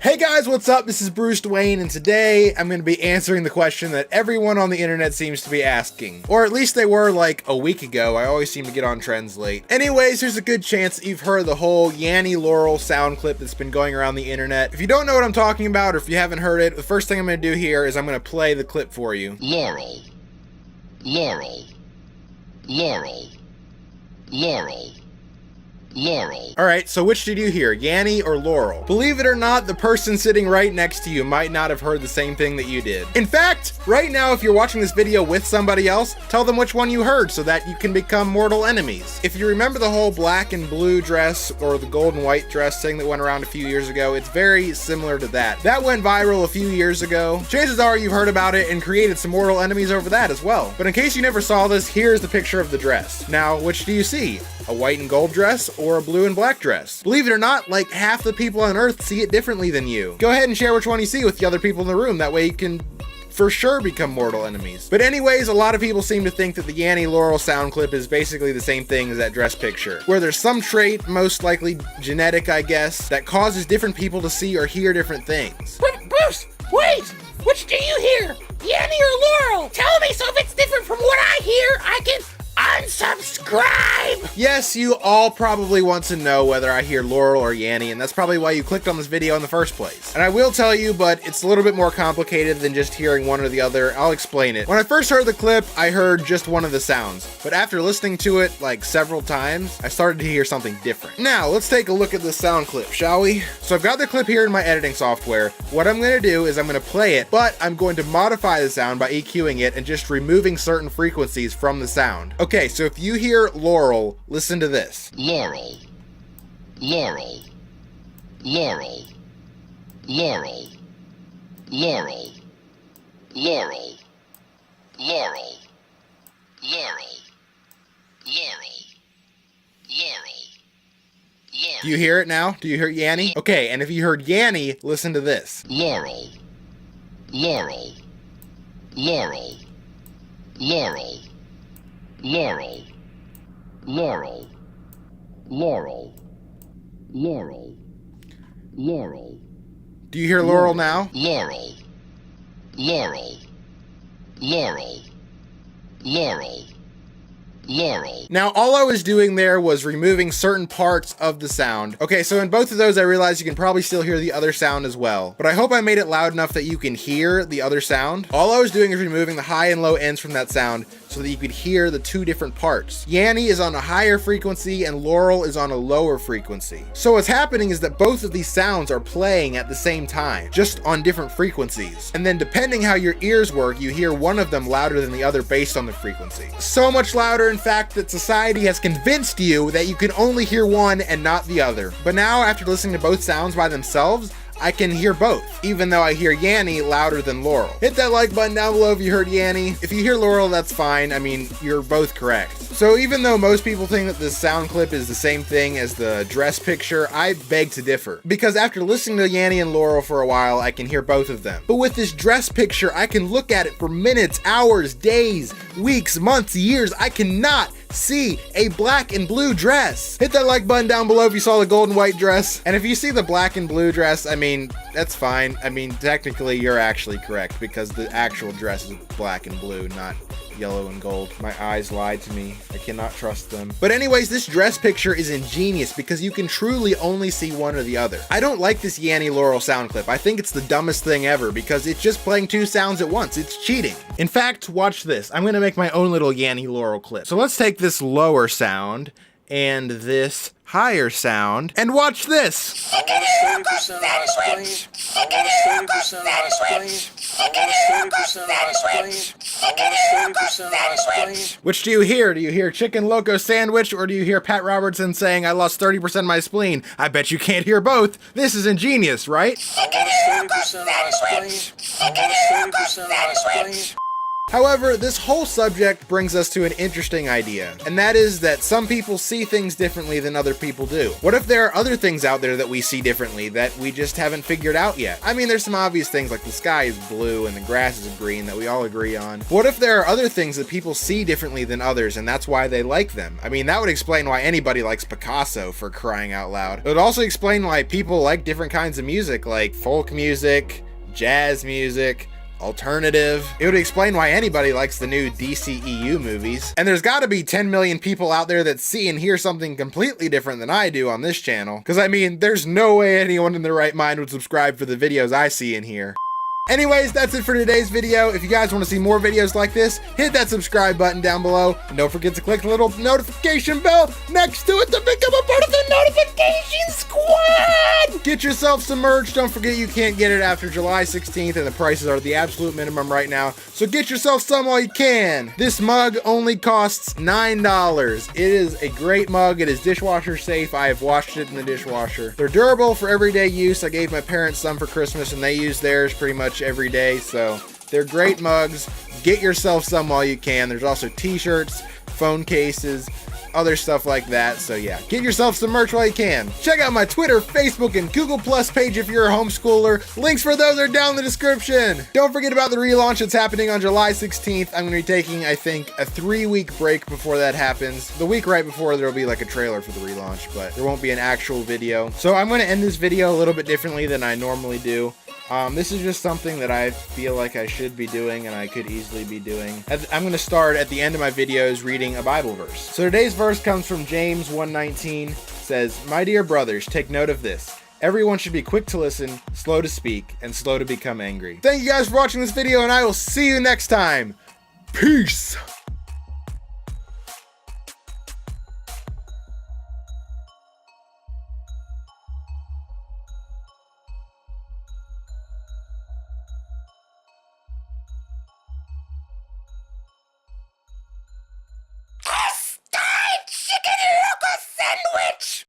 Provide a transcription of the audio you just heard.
Hey guys, what's up? This is Bruce Dwayne, and today I'm going to be answering the question that everyone on the internet seems to be asking. Or at least they were like a week ago. I always seem to get on trends late. Anyways, there's a good chance that you've heard the whole YANNY Laurel sound clip that's been going around the internet. If you don't know what I'm talking about, or if you haven't heard it, the first thing I'm going to do here is I'm going to play the clip for you. Laurel, Laurel, Laurel, Laurel, Laurel. Alright, so which did you hear, YANNY or Laurel? Believe it or not, the person sitting right next to you might not have heard the same thing that you did. In fact, right now if you're watching this video with somebody else, tell them which one you heard so that you can become mortal enemies. If you remember the whole black and blue dress or the gold and white dress thing that went around a few years ago, it's very similar to that. That went viral a few years ago. Chances are you've heard about it and created some mortal enemies over that as well. But in case you never saw this, here's the picture of the dress. Now, which do you see? A white and gold dress or a blue and black dress? Believe it or not, like half the people on Earth see it differently than you. Go ahead and share which one you see with the other people in the room. That way you can for sure become mortal enemies. But anyways, a lot of people seem to think that the YANNY Laurel sound clip is basically the same thing as that dress picture, where there's some trait, most likely genetic I guess, that causes different people to see or hear different things. But Bruce, wait! Which do you hear? YANNY or Laurel? Tell me, so if it's different from what I hear, I can unsubscribe! Yes, you all probably want to know whether I hear Laurel or YANNY, and that's probably why you clicked on this video in the first place. And I will tell you, but it's a little bit more complicated than just hearing one or the other. I'll explain it. When I first heard the clip, I heard just one of the sounds, but after listening to it like several times, I started to hear something different. Now, let's take a look at this sound clip, shall we? So I've got the clip here in my editing software. What I'm gonna do is I'm gonna play it, but I'm going to modify the sound by EQing it and just removing certain frequencies from the sound. Okay, so if you hear Laurel, listen to this. Laurel, Laurel, Laurel, Laurel, Laurel, Laurel, Laurel, Laurel, Laurel, Laurel. Do you hear it now? Do you hear YANNY? Okay, and if you heard YANNY, listen to this. Laurel, Laurel, Laurel, Laurel, Laurel, Laurel, Laurel, Laurel, Laurel. Do you hear Laurel now? Laurel, Laurel, Laurel, Laurel, Laurel. Now, all I was doing there was removing certain parts of the sound. Okay, so in both of those, I realized you can probably still hear the other sound as well. But I hope I made it loud enough that you can hear the other sound. All I was doing is removing the high and low ends from that sound so that you could hear the two different parts. YANNY is on a higher frequency and Laurel is on a lower frequency. So what's happening is that both of these sounds are playing at the same time, just on different frequencies. And then depending how your ears work, you hear one of them louder than the other based on the frequency. So much louder, in fact, that society has convinced you that you can only hear one and not the other. But now, after listening to both sounds by themselves, I can hear both, even though I hear YANNY louder than Laurel. Hit that like button down below if you heard YANNY. If you hear Laurel, that's fine. I mean, you're both correct. So even though most people think that this sound clip is the same thing as the dress picture, I beg to differ. Because after listening to YANNY and Laurel for a while, I can hear both of them. But with this dress picture, I can look at it for minutes, hours, days, weeks, months, years. I cannot see a black and blue dress. Hit that like button down below if you saw the gold and white dress. And if you see the black and blue dress, I mean, that's fine. I mean, technically you're actually correct because the actual dress is black and blue, not yellow and gold. My eyes lied to me. I cannot trust them. But anyways, this dress picture is ingenious because you can truly only see one or the other. I don't like this YANNY Laurel sound clip. I think it's the dumbest thing ever because it's just playing two sounds at once. It's cheating. In fact, watch this. I'm gonna make my own little YANNY Laurel clip. So let's take this lower sound and this higher sound and watch this. I want 30% of my spleen. I want 30% of my spleen. I want 30% of my spleen. I want 30% of my spleen. Which do you hear? Do you hear Chicken Loco Sandwich or do you hear Pat Robertson saying I lost 30% of my spleen? I bet you can't hear both. This is ingenious, right? I want 30% of my spleen. I want 30% of my spleen. However, this whole subject brings us to an interesting idea, and that is that some people see things differently than other people do. What if there are other things out there that we see differently that we just haven't figured out yet? I mean, there's some obvious things like the sky is blue and the grass is green that we all agree on. What if there are other things that people see differently than others and that's why they like them? I mean, that would explain why anybody likes Picasso, for crying out loud. It would also explain why people like different kinds of music, like folk music, jazz music, alternative. It would explain why anybody likes the new DCEU movies. And there's gotta be 10 million people out there that see and hear something completely different than I do on this channel. Cause I mean, there's no way anyone in their right mind would subscribe for the videos I see and hear. Anyways, that's it for today's video. If you guys want to see more videos like this, hit that subscribe button down below. And don't forget to click the little notification bell next to it to become a part of the notification squad! Get yourself some merch. Don't forget you can't get it after July 16th, and the prices are the absolute minimum right now. So get yourself some while you can. This mug only costs $9. It is a great mug. It is dishwasher safe. I have washed it in the dishwasher. They're durable for everyday use. I gave my parents some for Christmas, and they use theirs pretty much every day, so they're great mugs. Get yourself some while you can. There's also t-shirts, phone cases, other stuff like that. So yeah, get yourself some merch while you can. Check out my Twitter, Facebook, and Google Plus page if you're a homeschooler. Links for those are down in the description. Don't forget about the relaunch that's happening on July 16th. I'm going to be taking, I think, a 3-week break before that happens. The week right before, there'll be like a trailer for the relaunch, but there won't be an actual video. So I'm going to end this video a little bit differently than I normally do. This is just something that I feel like I should be doing and I could easily be doing. I'm going to start at the end of my videos reading a Bible verse. So today's verse comes from James 1:19. It says, "My dear brothers, take note of this. Everyone should be quick to listen, slow to speak, and slow to become angry." Thank you guys for watching this video, and I will see you next time. Peace!